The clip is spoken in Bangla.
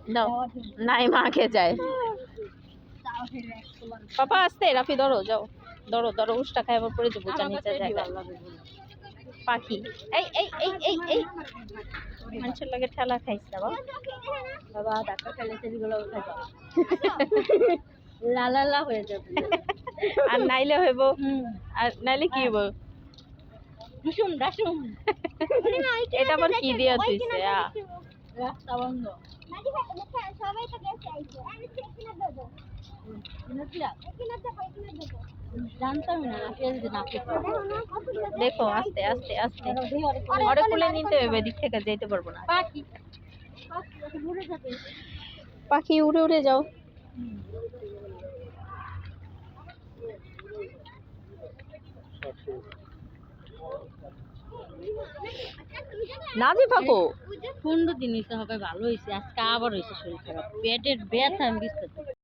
দাও নাই মাকে যায় পাপা আসতে রাফি ধরো যাও ধরো ধরো উষ্টা খাই আবার পরে যাবো নিচে জায়গা পাখি এই এই এই এই এই মানুষের লাগে ঠেলা খাইছে বাবা বাবা ডাক্তার খেলে সেগুলো খাইবা লালা হয়ে যাবে আর নাইলে হইব আর নাইলে কি হইব রসুন রসুন এটা আবার কি দিয়া তুইছে রাস্তা বন্ধ সবাই তো গেছে আইছে আমি কিনা দেবো জানতাম না দেখো আস্তে আস্তে আস্তে ওরে কুলে নিতে হবে দিক থেকে যেতে পারবো না পাখি পাখি উড়ে উড়ে যাও নাজি পাকো 15 দিন হয়েছে হবে ভালো হয়েছে আজকে আবার হয়েছে শরীর খারাপ পেটের ব্যথা আমি বুঝতে